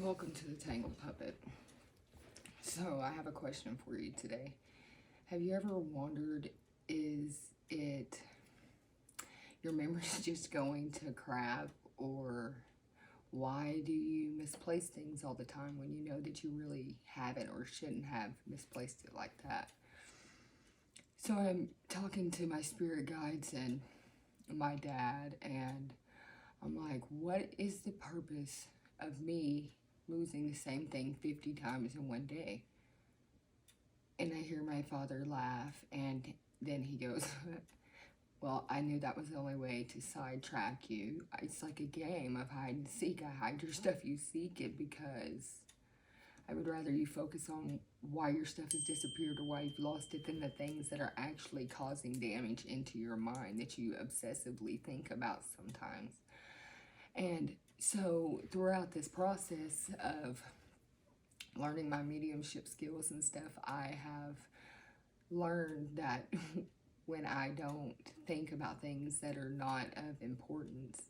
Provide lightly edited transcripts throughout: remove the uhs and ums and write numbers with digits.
Welcome to the Tangled Puppet. So, I have a question for you today. Have you ever wondered, is it your memory's just going to crap, or why do you misplace things all the time when you know that you really haven't or shouldn't have misplaced it like that? So, I'm talking to my spirit guides and my dad, and I'm like, what is the purpose of me losing the same thing 50 times in one day? And I hear my father laugh, and then he goes, well, I knew that was the only way to sidetrack you. It's like a game of hide and seek. I hide your stuff, you seek it, because I would rather you focus on why your stuff has disappeared or why you've lost it than the things that are actually causing damage into your mind that you obsessively think about sometimes. And so throughout this process of learning my mediumship skills and stuff, I have learned that when I don't think about things that are not of importance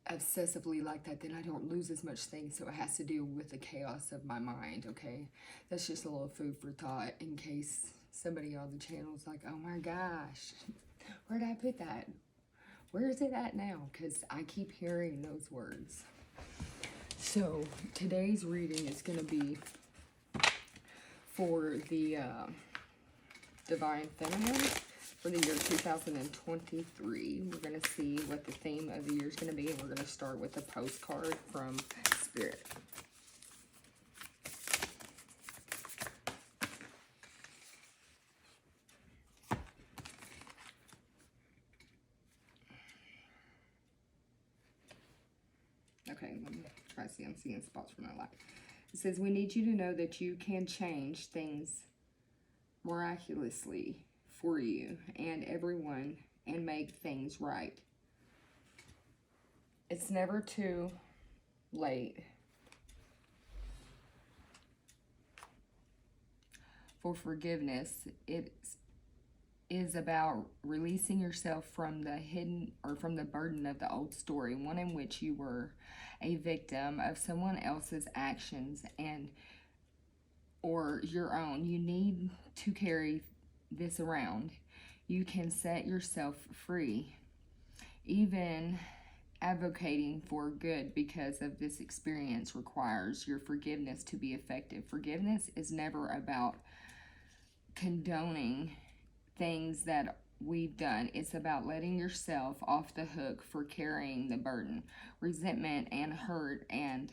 obsessively like that, then I don't lose as much things. So it has to do with the chaos of my mind, okay? That's just a little food for thought in case somebody on the channel is like, oh my gosh, where did I put that? Where is it at now? Because I keep hearing those words. So today's reading is going to be for the Divine Feminine for the year 2023. We're going to see what the theme of the year is going to be, and we're going to start with a postcard from Spirit. Okay, let me try to see. I'm seeing spots from my life. It says, we need you to know that you can change things miraculously for you and everyone and make things right. It's never too late for forgiveness. It is about releasing yourself from the hidden or from the burden of the old story, one in which you were a victim of someone else's actions and or your own. You need to carry this around. You can set yourself free, even advocating for good because of this experience requires your forgiveness to be effective. Forgiveness is never about condoning things that we've done. It's about letting yourself off the hook for carrying the burden. Resentment and hurt and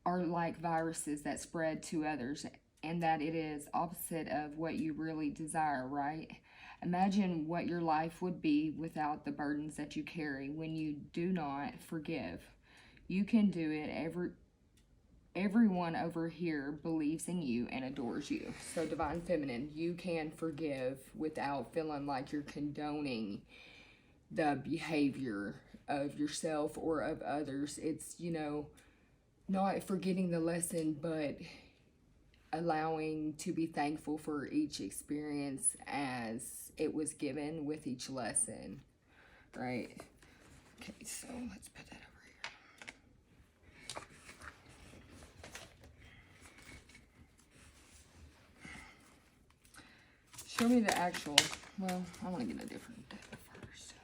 are like viruses that spread to others, and that it is opposite of what you really desire, right? Imagine what your life would be without the burdens that you carry when you do not forgive. You can do it. Everyone over here believes in you and adores you. So Divine Feminine, you can forgive without feeling like you're condoning the behavior of yourself or of others. It's, you know, not forgetting the lesson, but allowing to be thankful for each experience as it was given with each lesson, right? Okay, so let's put that over here. Show me the actual, well, I want to get a different deck first.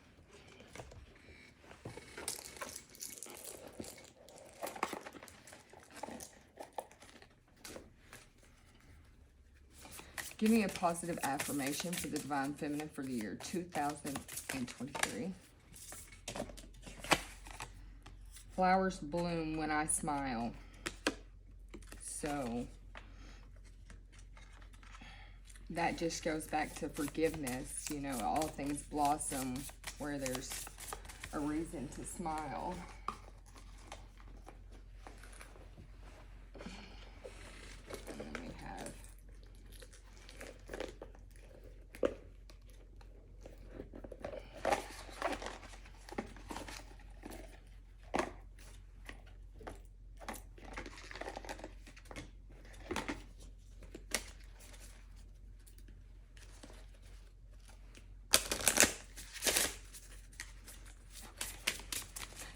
Give me a positive affirmation for the Divine Feminine for the year 2023. Flowers bloom when I smile. So that just goes back to forgiveness. You know, all things blossom where there's a reason to smile. And then we have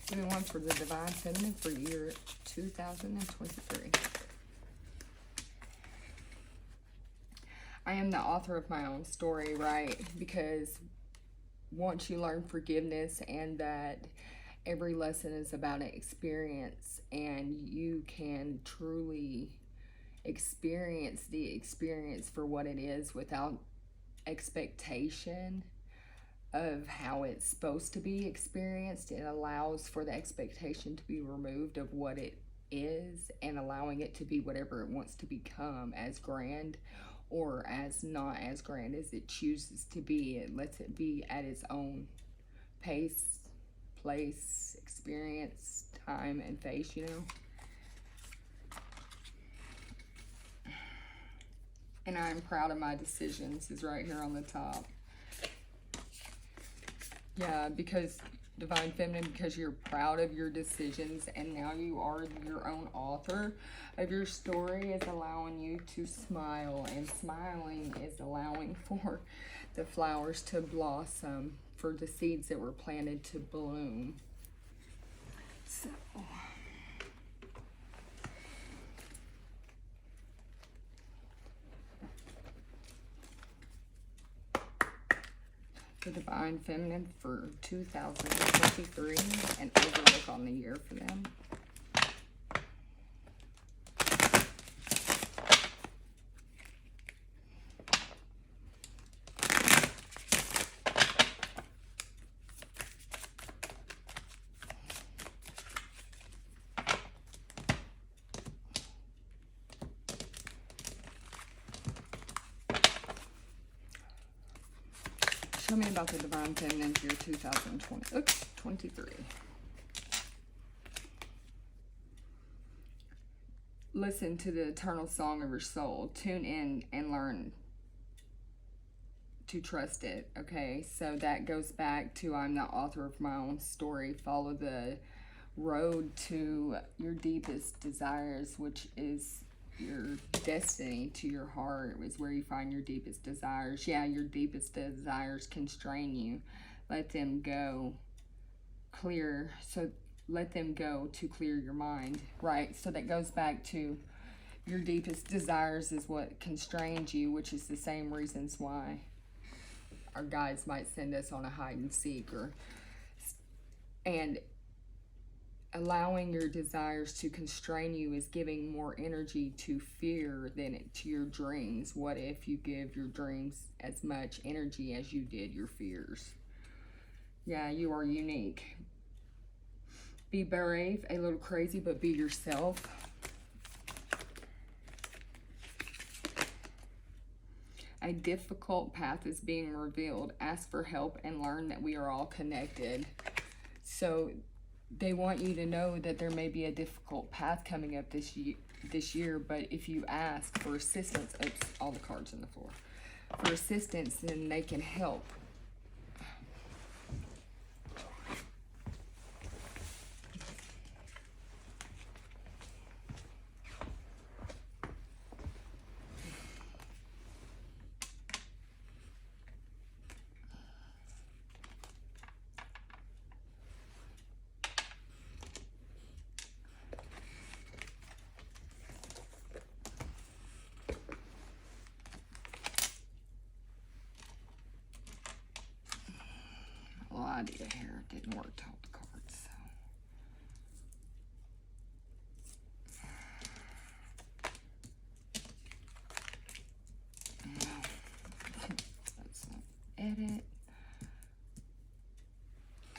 give me one for the Divine Feminine for year 2023. I am the author of my own story, right? Because once you learn forgiveness and that every lesson is about an experience, and you can truly experience the experience for what it is without expectation of how it's supposed to be experienced, it allows for the expectation to be removed of what it is and allowing it to be whatever it wants to become, as grand or as not as grand as it chooses to be. It lets it be at its own pace, place, experience, time, and face, you know. And I'm proud of my decisions is right here on the top. Yeah, because Divine Feminine, because you're proud of your decisions and now you are your own author of your story, is allowing you to smile, and smiling is allowing for the flowers to blossom, for the seeds that were planted to bloom. So the Divine Feminine for 2023, and overlook on the year for them. Tell me about the Divine Feminine for year 23. Listen to the eternal song of your soul. Tune in and learn to trust it, okay? So that goes back to I'm the author of my own story. Follow the road to your deepest desires, which is your destiny, to your heart, is where you find your deepest desires. Yeah, your deepest desires constrain you. Let them go. Clear. So let them go to clear your mind, right? So that goes back to your deepest desires is what constrains you, which is the same reasons why our guides might send us on a hide and seek, and allowing your desires to constrain you is giving more energy to fear than to your dreams. What if you give your dreams as much energy as you did your fears? Yeah, you are unique. Be brave, a little crazy, but be yourself. A difficult path is being revealed. Ask for help and learn that we are all connected. So they want you to know that there may be a difficult path coming up this year, but if you ask for assistance, oops, all the cards on the floor, for assistance, then they can help. Well, I did here. It didn't work to hold the cards, so. No. That's not edit.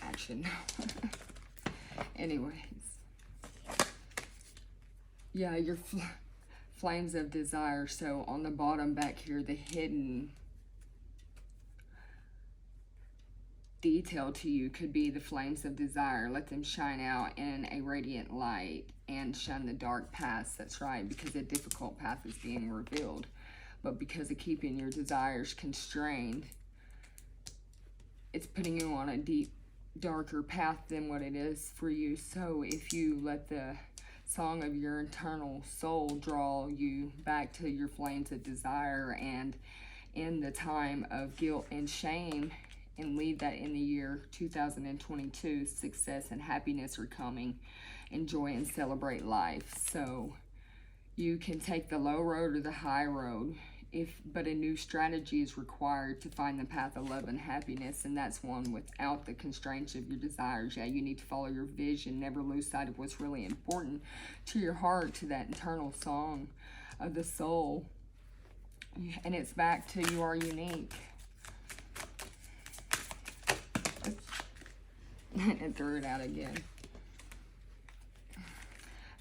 Action. Anyways. Yeah, your flames of desire. So on the bottom back here, the hidden detail to you could be the flames of desire. Let them shine out in a radiant light and shun the dark paths. That's right, because a difficult path is being revealed. But because of keeping your desires constrained, it's putting you on a deep, darker path than what it is for you. So if you let the song of your internal soul draw you back to your flames of desire, and in the time of guilt and shame, and leave that in the year 2022, success and happiness are coming. enjoy and celebrate life. So you can take the low road or the high road, but a new strategy is required to find the path of love and happiness, and that's one without the constraints of your desires. Yeah, you need to follow your vision, never lose sight of what's really important to your heart, to that internal song of the soul. And it's back to you are unique. And threw it out again.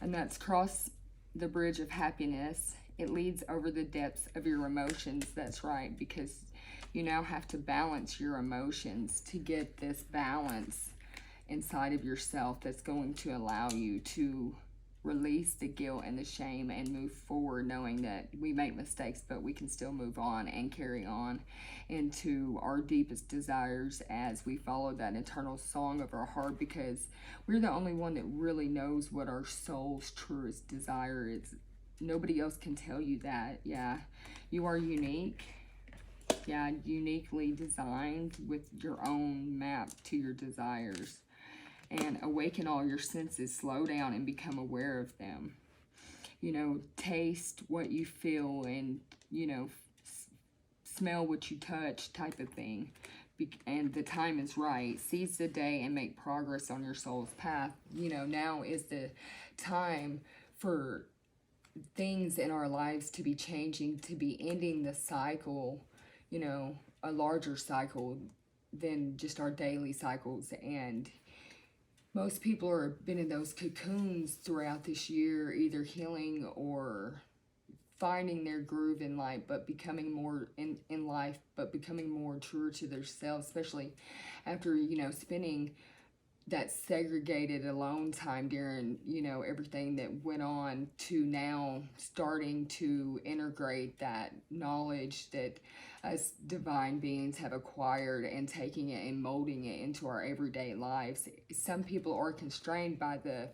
And that's cross the bridge of happiness. It leads over the depths of your emotions. That's right, because you now have to balance your emotions to get this balance inside of yourself that's going to allow you to release the guilt and the shame and move forward, knowing that we make mistakes, but we can still move on and carry on into our deepest desires as we follow that internal song of our heart, because we're the only one that really knows what our soul's truest desire is. Nobody else can tell you that. Yeah, you are unique. Yeah, uniquely designed with your own map to your desires. And awaken all your senses, slow down and become aware of them. You know, taste what you feel and, you know, smell what you touch type of thing. And the time is right. Seize the day and make progress on your soul's path. You know, now is the time for things in our lives to be changing, to be ending the cycle, you know, a larger cycle than just our daily cycles. And most people have been in those cocoons throughout this year, either healing or finding their groove in life, but becoming more in life, but becoming more truer to themselves, especially after, you know, spending that segregated alone time during, you know, everything that went on, to now starting to integrate that knowledge that us divine beings have acquired and taking it and molding it into our everyday lives. Some people are constrained by the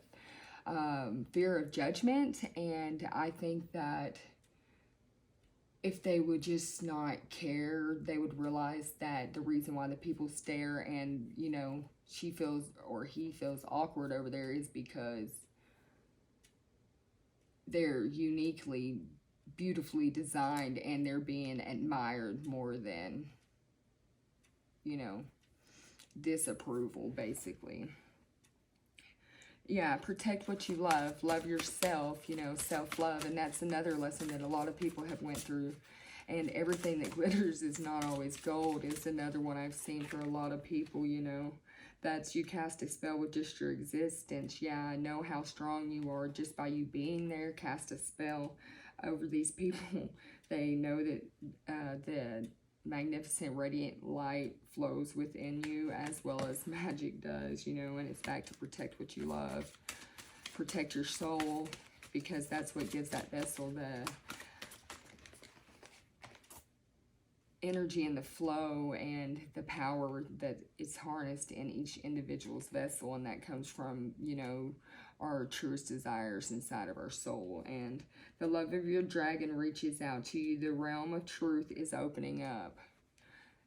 fear of judgment, and I think that if they would just not care, they would realize that the reason why the people stare and, you know, she feels or he feels awkward over there is because they're uniquely, beautifully designed and they're being admired more than, you know, disapproval, basically. Yeah, protect what you love. Love yourself, you know, self-love. And that's another lesson that a lot of people have went through. And everything that glitters is not always gold is another one I've seen for a lot of people, you know. That's you cast a spell with just your existence. Yeah, I know how strong you are just by you being there. Cast a spell over these people. They know that the magnificent radiant light flows within you as well as magic does, you know, and it's back to protect what you love. Protect your soul, because that's what gives that vessel the energy and the flow and the power that is harnessed in each individual's vessel, and that comes from, you know, our truest desires inside of our soul. And the love of your dragon reaches out to you. The realm of truth is opening up.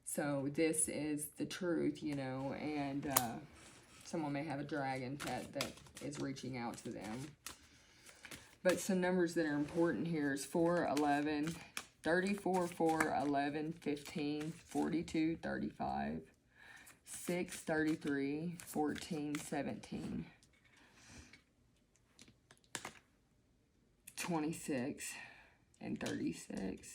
So this is the truth, you know, and someone may have a dragon pet that is reaching out to them. But some numbers that are important here is 4, 11, 34, 4, 11, 15, 42, 35, 6, 33, 14, 17, 26, and 36.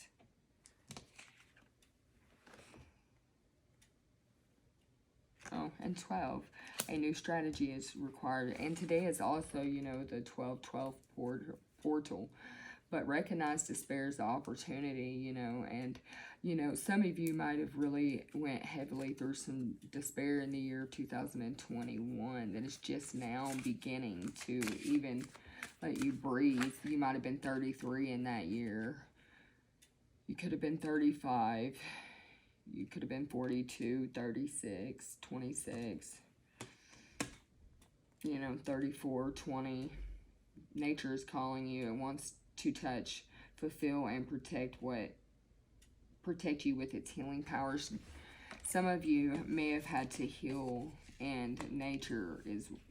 Oh, and 12. A new strategy is required. And today is also, you know, the 12-12 portal. But recognize despair as the opportunity, you know, and, you know, some of you might have really went heavily through some despair in the year 2021 that is just now beginning to even let you breathe. You might have been 33 in that year. You could have been 35. You could have been 42, 36, 26, you know, 34, 20. Nature is calling you. It wants to touch, fulfill, and protect you with its healing powers. Some of you may have had to heal, and nature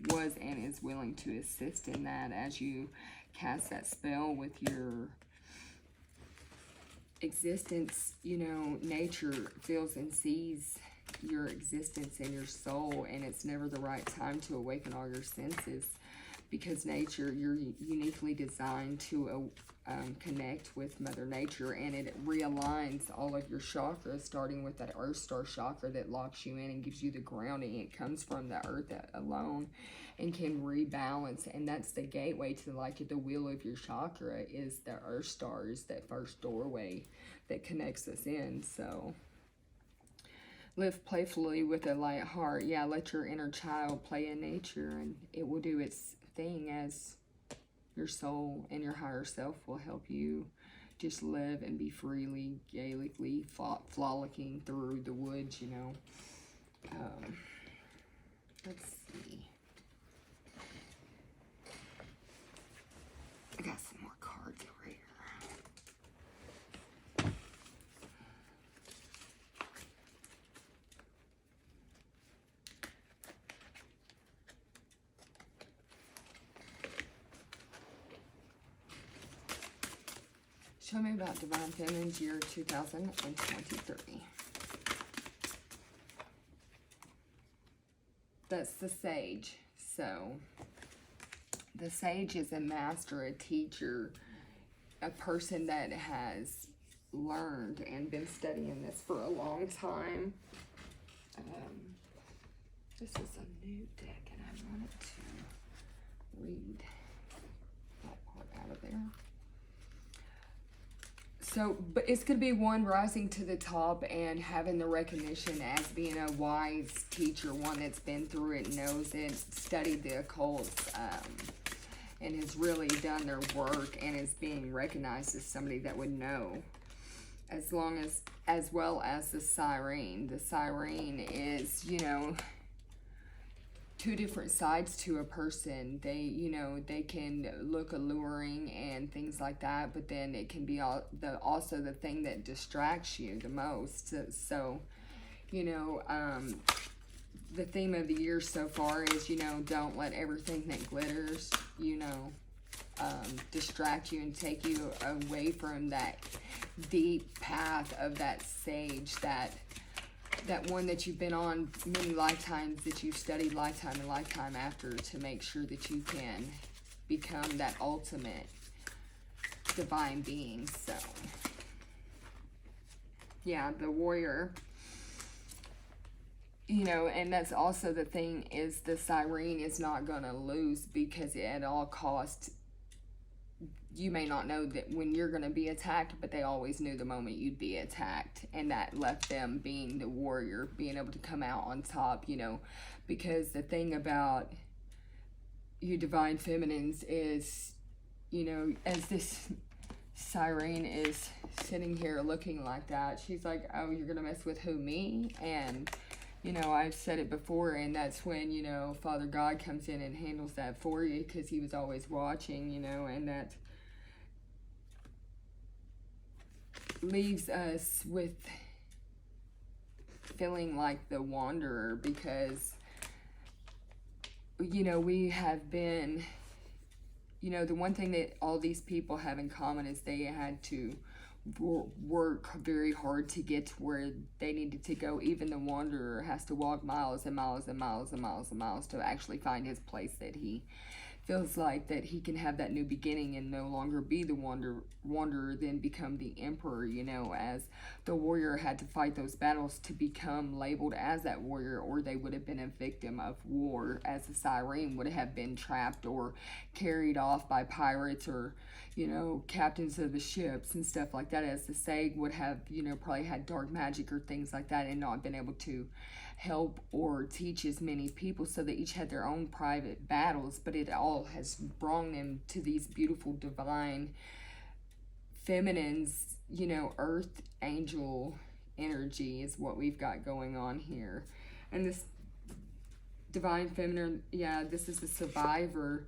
was and is willing to assist in that as you cast that spell with your existence. You know, nature feels and sees your existence and your soul, and it's never the right time to awaken all your senses, because nature, you're uniquely designed to connect with Mother Nature, and it realigns all of your chakras, starting with that Earth Star chakra that locks you in and gives you the grounding. It comes from the earth alone and can rebalance, and that's the gateway to, like, the wheel of your chakra is the Earth Star, is that first doorway that connects us in. So live playfully with a light heart. Yeah, let your inner child play in nature, and it will do its thing as your soul and your higher self will help you just live and be freely, gaily, frolicking through the woods, you know. Let's see. I got some more cards over here. Show me about Divine Feminine's year 2023. That's the Sage. So, the Sage is a master, a teacher, a person that has learned and been studying this for a long time. This is a new deck, and I wanted to read that part out of there. So, but it's going to be one rising to the top and having the recognition as being a wise teacher, one that's been through it, knows it, studied the occult, and has really done their work, and is being recognized as somebody that would know. As well as the Siren. The Siren is, you know, two different sides to a person. They, you know, they can look alluring and things like that, but then it can be also the thing that distracts you the most. So, you know, the theme of the year so far is, you know, don't let everything that glitters, you know, distract you and take you away from that deep path of that sage, that one that you've been on many lifetimes, that you've studied lifetime and lifetime after, to make sure that you can become that ultimate divine being. So, yeah, the warrior, you know, and that's also the thing, is the Siren is not going to lose, because at all costs, you may not know that when you're going to be attacked, but they always knew the moment you'd be attacked, and that left them being the warrior, being able to come out on top, you know, because the thing about you Divine Feminines is, you know, as this Siren is sitting here looking like that, she's like, oh, you're going to mess with who, me? And, you know, I've said it before, and that's when, you know, Father God comes in and handles that for you, because he was always watching, you know, and that leaves us with feeling like the wanderer, because, you know, we have been, you know, the one thing that all these people have in common is they had to work very hard to get to where they needed to go. Even the wanderer has to walk miles and miles and miles and miles and miles to actually find his place, that he feels like that he can have that new beginning and no longer be the wanderer, then become the emperor, you know, as the warrior had to fight those battles to become labeled as that warrior, or they would have been a victim of war, as the Siren would have been trapped or carried off by pirates, or, you know, captains of the ships and stuff like that, as the Sage would have, you know, probably had dark magic or things like that, and not been able to help or teach as many people. So they each had their own private battles, but it all has brought them to these beautiful divine feminines, you know, earth angel energy is what we've got going on here. And this divine feminine, yeah, this is the survivor,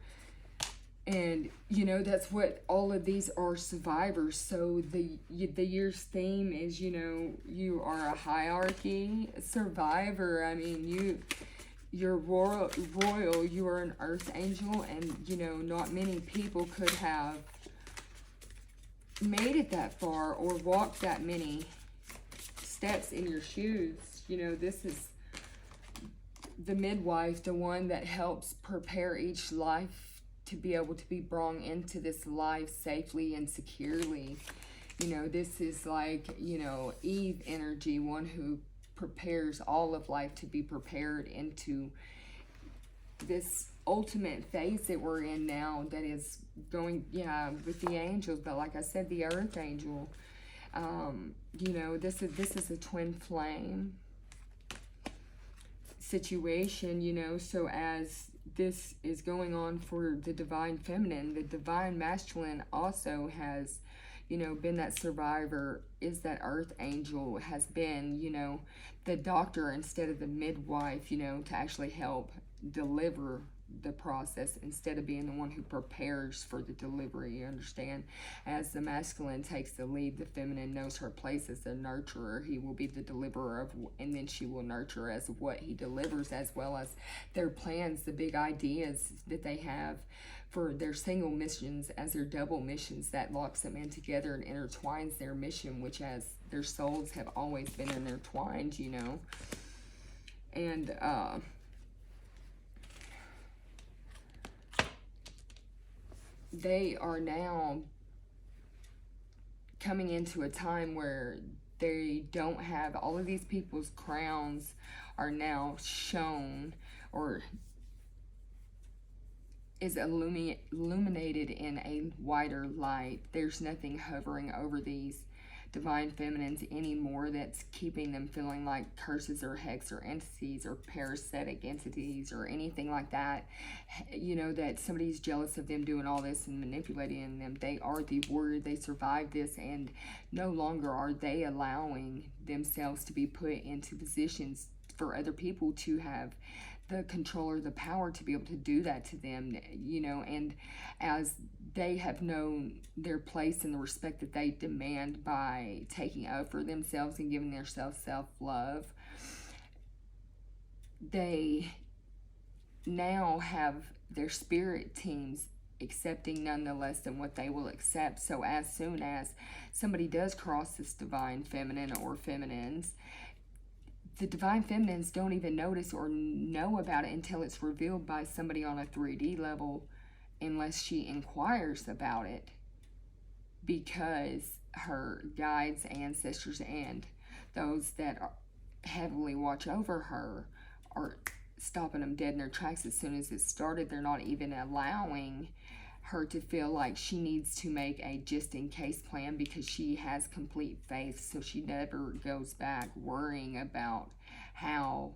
And, you know, that's what all of these are, survivors. So the year's theme is, you know, you are a hierarchy survivor. I mean, you're royal, you are an earth angel, and, you know, not many people could have made it that far or walked that many steps in your shoes. You know, this is the midwife, the one that helps prepare each life to be able to be brought into this life safely and securely. You know, this is like, you know, Eve energy, one who prepares all of life to be prepared into this ultimate phase that we're in now, that is going, yeah, with the angels. But like I said, the earth angel, you know, this is a twin flame situation, you know. So as this is going on for the divine feminine, the divine masculine also has, you know, been that survivor, is that earth angel, has been, you know, the doctor instead of the midwife, you know, to actually help deliver the process instead of being the one who prepares for the delivery, you understand? As the masculine takes the lead, the feminine knows her place as the nurturer. He will be the deliverer of, and then she will nurture as what he delivers, as well as their plans, the big ideas that they have for their single missions as their double missions, that locks them in together and intertwines their mission, which as their souls have always been intertwined, you know. And they are now coming into a time where they don't have, all of these people's crowns are now shown, or is illuminated in a wider light. There's nothing hovering over these divine feminines anymore that's keeping them feeling like curses or hex or entities or parasitic entities or anything like that. You know, that somebody's jealous of them doing all this and manipulating them. They are the warrior. They survived this, and no longer are they allowing themselves to be put into positions for other people to have the control or the power to be able to do that to them, you know. And as they have known their place and the respect that they demand by taking over themselves and giving themselves self-love, they now have their spirit teams accepting nonetheless than what they will accept. So as soon as somebody does cross this divine feminine or feminines, the divine feminines don't even notice or know about it until it's revealed by somebody on a 3D level, unless she inquires about it, because her guides, ancestors, and those that heavily watch over her are stopping them dead in their tracks as soon as it started. They're not even allowing her to feel like she needs to make a just-in-case plan, because she has complete faith, so she never goes back worrying about how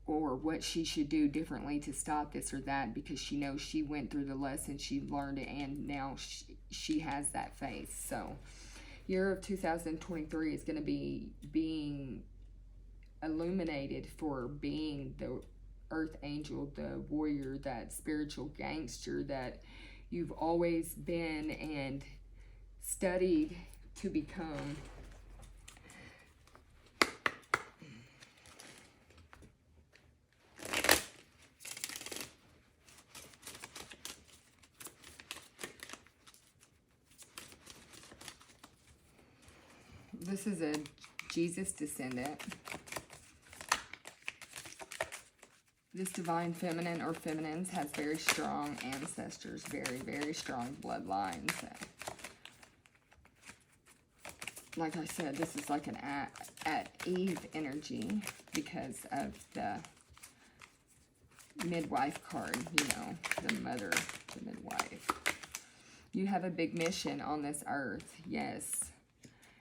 or what she should do differently to stop this or that, because she knows she went through the lesson, she learned it, and now she has that faith. So year of 2023 is going to be being illuminated for being the earth angel, the warrior, that spiritual gangster that you've always been and studied to become. This is a Jesus descendant. This divine feminine or feminines has very strong ancestors, very, very strong bloodlines. Like I said, this is like an at Eve energy because of the midwife card, you know, the mother, the midwife. You have a big mission on this earth, yes.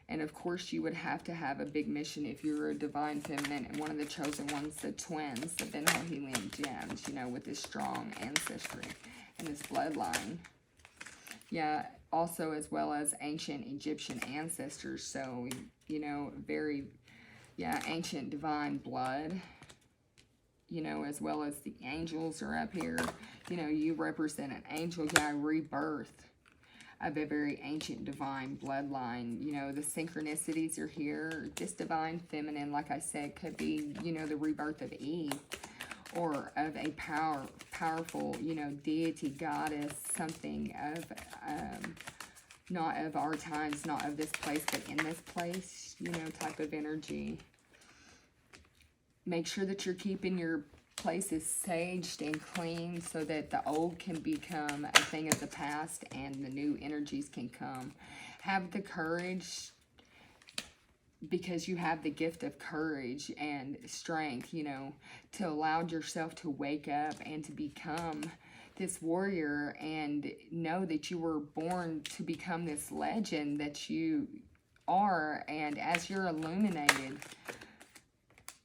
And of course, you would have to have a big mission if you're a divine feminine and one of the chosen ones, the twins, the Ben-Helium gems, you know, with this strong ancestry and this bloodline. Yeah, also as well as ancient Egyptian ancestors. So, you know, very, yeah, ancient divine blood. you know, as well as the angels are up here. You know, you represent an angel, yeah, rebirth of a very ancient divine bloodline. You know, the synchronicities are here. This divine feminine, like I said, could be, you know, the rebirth of Eve, or of a powerful, you know, deity, goddess, something of, not of our times, not of this place, but in this place, you know, type of energy. Make sure that you're keeping your places saged and clean so that the old can become a thing of the past and the new energies can come. Have the courage, because you have the gift of courage and strength, you know, to allow yourself to wake up and to become this warrior, and know that you were born to become this legend that you are. And as you're illuminated,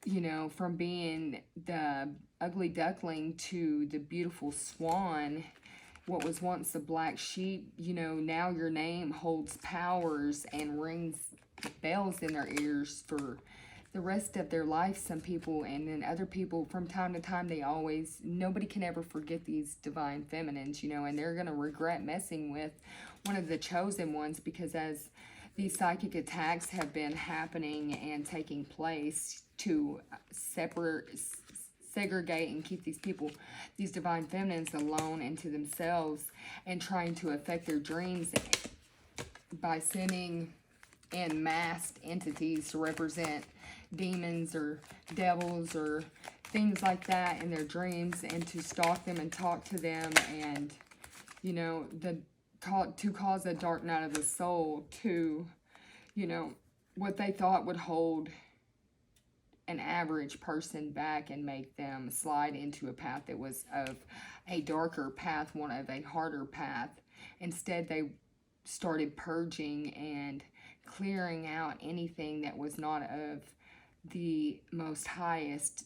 you know, from being the ugly duckling to the beautiful swan, what was once the black sheep, you know, now your name holds powers and rings bells in their ears for the rest of their life, some people. And then other people, from time to time, nobody can ever forget these divine feminines, you know, and they're going to regret messing with one of the chosen ones, because as these psychic attacks have been happening and taking place to segregate and keep these people, these divine feminines, alone and to themselves, and trying to affect their dreams by sending in masked entities to represent demons or devils or things like that in their dreams, and to stalk them and talk to them, and, you know, to cause a dark night of the soul, to, you know, what they thought would hold an average person back and make them slide into a path that was of a darker path, one of a harder path. Instead, they started purging and clearing out anything that was not of the most highest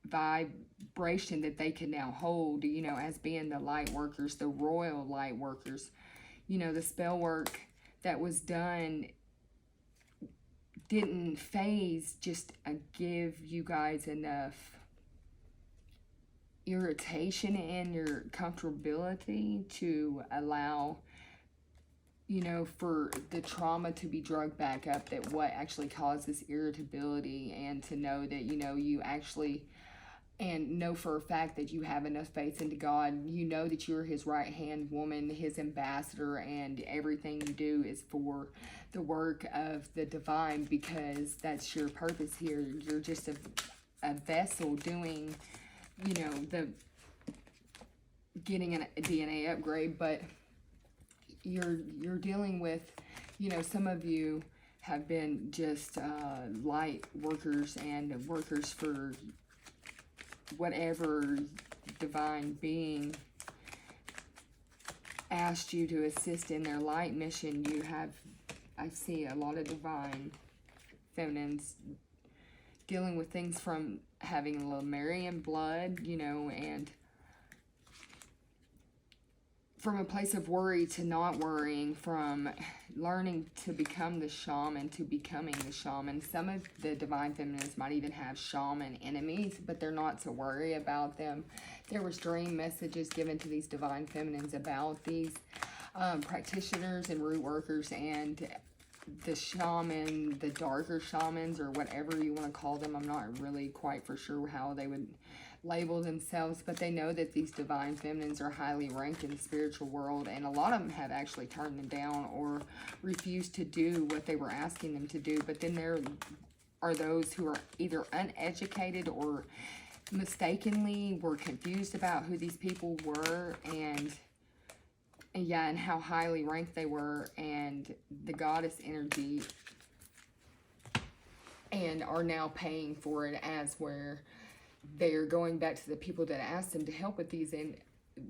vibration that they could now hold, you know, as being the light workers, the royal light workers. You know, the spell work that was done didn't phase, just give you guys enough irritation in your comfortability to allow, you know, for the trauma to be drugged back up, that what actually caused this irritability, and to know that, you know, you actually, and know for a fact that you have enough faith into God. You know that you're his right hand woman, his ambassador, and everything you do is for the work of the divine, because that's your purpose here. You're just a vessel doing, you know, the getting a DNA upgrade, but you're dealing with, you know, some of you have been just light workers and workers for whatever divine being asked you to assist in their light mission. You have, I see a lot of divine feminines dealing with things from having Lemurian blood, you know, and from a place of worry to not worrying, from learning to become the shaman to becoming the shaman. Some of the divine feminines might even have shaman enemies, but they're not to worry about them. There was dream messages given to these divine feminines about these practitioners and root workers, and the shaman, the darker shamans, or whatever you want to call them. I'm not really quite for sure how they would label themselves, but they know that these divine feminines are highly ranked in the spiritual world, and a lot of them have actually turned them down or refused to do what they were asking them to do. But then there are those who are either uneducated or mistakenly were confused about who these people were, and yeah, and how highly ranked they were, and the goddess energy, and are now paying for it, as where they're going back to the people that asked them to help with these, and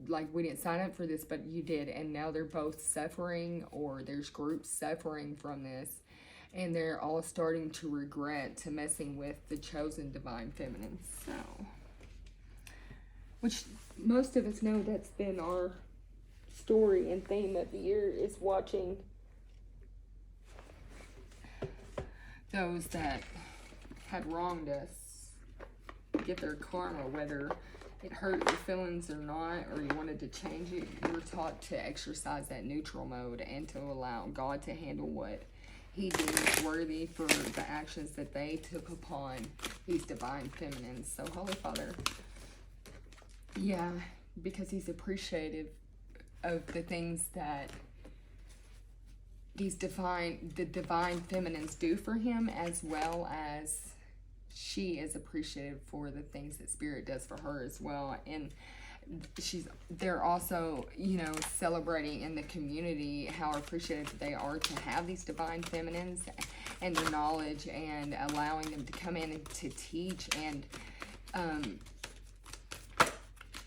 like, we didn't sign up for this, but you did, and now they're both suffering, or there's groups suffering from this, and they're all starting to regret to messing with the chosen divine feminine. So, which most of us know that's been our story and theme of the year, is watching those that had wronged us get their karma, whether it hurt your feelings or not, or you wanted to change it. You're taught to exercise that neutral mode and to allow God to handle what He deems worthy for the actions that they took upon these divine feminines. So, Holy Father, yeah, because He's appreciative of the things that the divine feminines do for Him, as well as she is appreciative for the things that Spirit does for her as well. And they're also, celebrating in the community how appreciative they are to have these divine feminines and their knowledge, and allowing them to come in and to teach and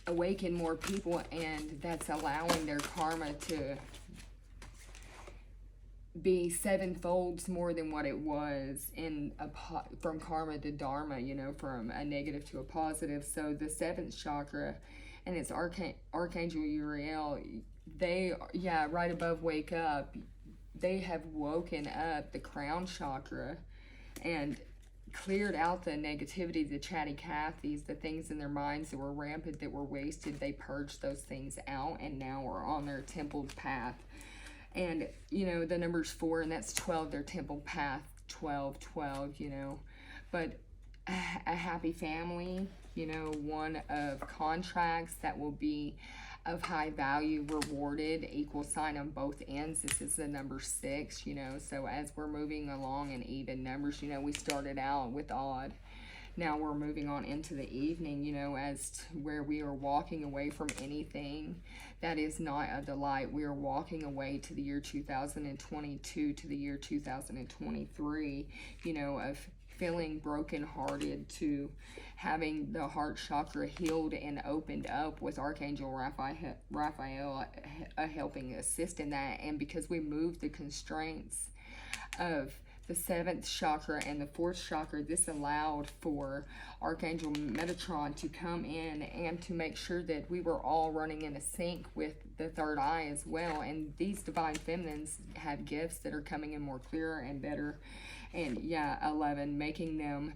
awaken more people, and that's allowing their karma to be sevenfolds more than what it was from karma to dharma, from a negative to a positive. So the seventh chakra and its Archangel Uriel, right above wake up, they have woken up the crown chakra and cleared out the negativity, the chatty Cathys, the things in their minds that were rampant, that were wasted. They purged those things out, and now we're on their templed path. And, the number's 4, and that's 12, their temple path, 12, But a happy family, one of contracts that will be of high value, rewarded, equal sign on both ends. This is the number 6, So as we're moving along in even numbers, we started out with odd. Now we're moving on into the evening, as to where we are walking away from anything that is not of the light. We are walking away to the year 2022, to the year 2023, of feeling brokenhearted, to having the heart chakra healed and opened up, with Archangel Raphael helping assist in that. And because we moved the constraints of the 7th chakra and the 4th chakra, this allowed for Archangel Metatron to come in and to make sure that we were all running in a sync with the third eye as well. And these divine feminines have gifts that are coming in more clearer and better. And 11, making them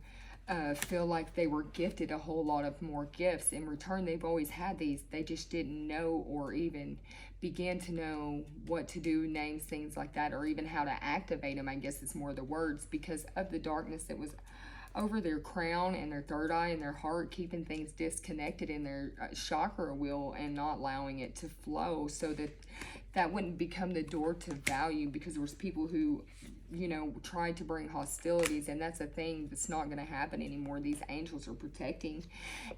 feel like they were gifted a whole lot of more gifts. In return, they've always had these. They just didn't know, or even began to know what to do, names, things like that, or even how to activate them, I guess is more the words, because of the darkness that was over their crown and their third eye and their heart, keeping things disconnected in their chakra wheel and not allowing it to flow, so that wouldn't become the door to value, because there was people who tried to bring hostilities, and that's a thing that's not going to happen anymore. These angels are protecting,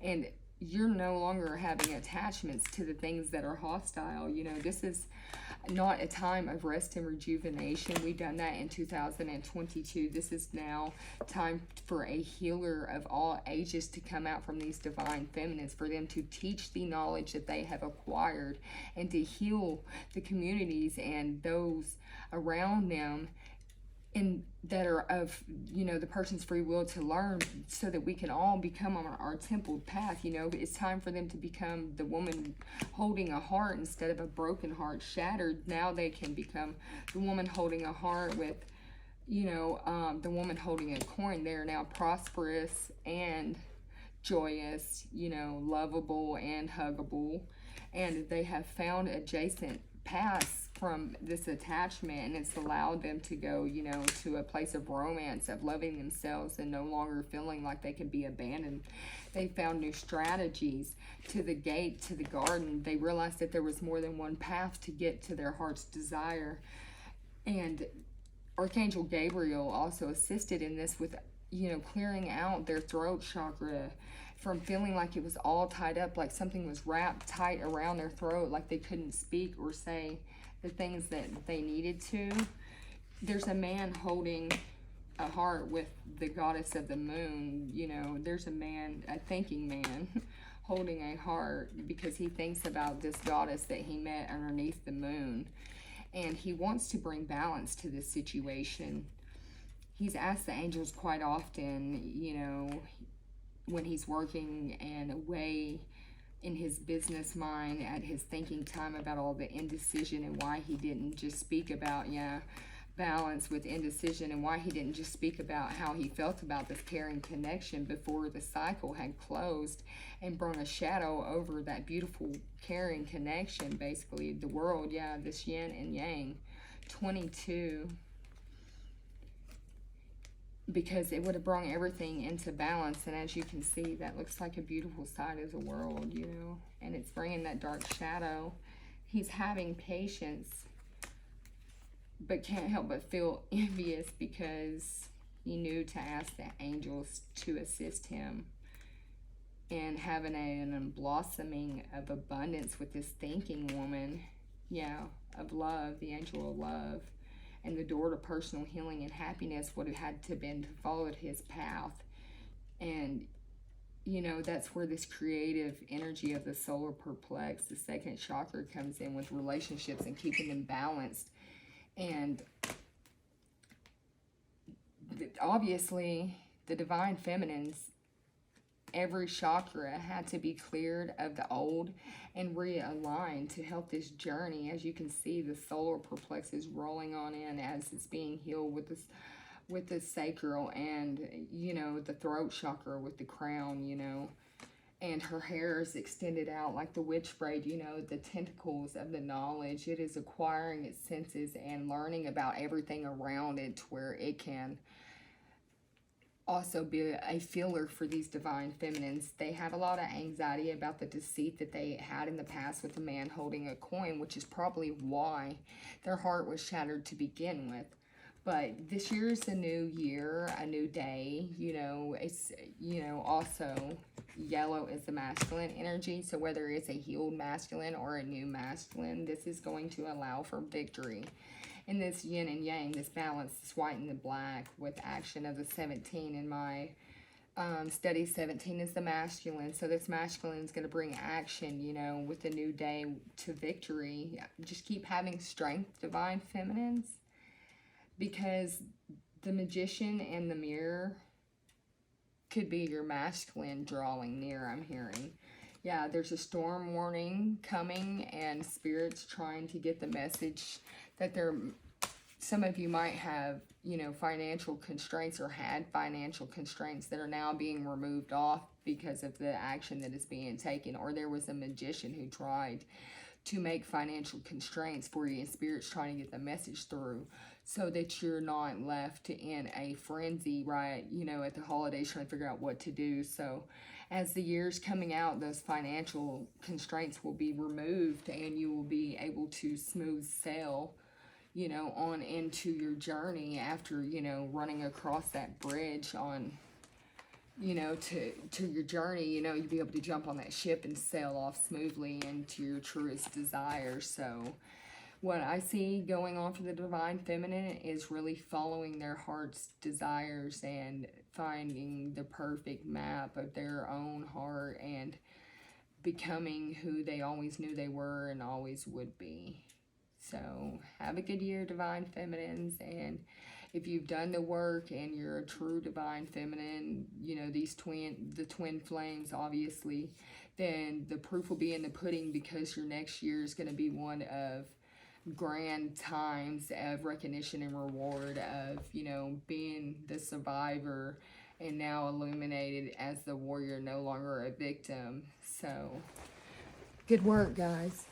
and you're no longer having attachments to the things that are hostile. This is not a time of rest and rejuvenation. We've done that in 2022. This is now time for a healer of all ages to come out from these divine feminines, for them to teach the knowledge that they have acquired, and to heal the communities and those around them, and that are of the person's free will to learn, so that we can all become on our templed path. It's time for them to become the woman holding a heart instead of a broken heart shattered. Now they can become the woman holding a heart with the woman holding a coin. They're now prosperous and joyous, lovable and huggable, and they have found adjacent paths from this attachment, and it's allowed them to go, to a place of romance, of loving themselves and no longer feeling like they can be abandoned. They found new strategies to the gate, to the garden. They realized that there was more than one path to get to their heart's desire. And Archangel Gabriel also assisted in this with, clearing out their throat chakra from feeling like it was all tied up, like something was wrapped tight around their throat, like they couldn't speak or say the things that they needed to. There's a man holding a heart with the goddess of the moon. There's a thinking man holding a heart, because he thinks about this goddess that he met underneath the moon, and he wants to bring balance to this situation. He's asked the angels quite often, when he's working and away in his business mind at his thinking time, about all the indecision and why he didn't just speak about, balance with indecision, and why he didn't just speak about how he felt about this caring connection before the cycle had closed and brought a shadow over that beautiful caring connection. Basically, the world, yeah, this yin and yang. 22, because it would have brought everything into balance. And as you can see, that looks like a beautiful side of the world, you know, and it's bringing that dark shadow. He's having patience, but can't help but feel envious because he knew to ask the angels to assist him in having a blossoming of abundance with this thinking woman, yeah, of love, the angel of love. And the door to personal healing and happiness would have had to been to follow his path. And, you know, that's where this creative energy of the solar perplex, the second chakra, comes in with relationships and keeping them balanced. And obviously, the divine feminines, every chakra had to be cleared of the old and realigned to help this journey. As you can see, the solar perplex is rolling on in as it's being healed with the sacral, and, you know, the throat chakra with the crown, you know. And her hair is extended out like the witch braid, you know, the tentacles of the knowledge. It is acquiring its senses and learning about everything around it, to where it can also be a feeler for these divine feminines. They have a lot of anxiety about the deceit that they had in the past with a man holding a coin, which is probably why their heart was shattered to begin with. But this year is a new year, a new day, you know. It's, you know, also yellow is the masculine energy. So whether it's a healed masculine or a new masculine, this is going to allow for victory. In this yin and yang, this balance, this white and the black, with action of the 17 in my study. 17 is the masculine. So this masculine is going to bring action, you know, with the new day to victory. Just keep having strength, divine feminines. Because the magician and the mirror could be your masculine drawing near, I'm hearing. Yeah, there's a storm warning coming, and Spirit's trying to get the message that some of you might have, you know, financial constraints, or had financial constraints that are now being removed off because of the action that is being taken. Or there was a magician who tried to make financial constraints for you, and Spirit's trying to get the message through so that you're not left in a frenzy, right, you know, at the holidays trying to figure out what to do. So as the year's coming out, those financial constraints will be removed, and you will be able to smooth sail, you know, on into your journey after, you know, running across that bridge on, you know, to your journey. You know, you'll be able to jump on that ship and sail off smoothly into your truest desire. So what I see going on for the divine feminine is really following their heart's desires and finding the perfect map of their own heart and becoming who they always knew they were and always would be. So have a good year, divine feminines. And if you've done the work and you're a true divine feminine, you know, the twin flames, obviously, then the proof will be in the pudding, because your next year is going to be one of grand times of recognition and reward, of, you know, being the survivor and now illuminated as the warrior, no longer a victim. So good work, guys.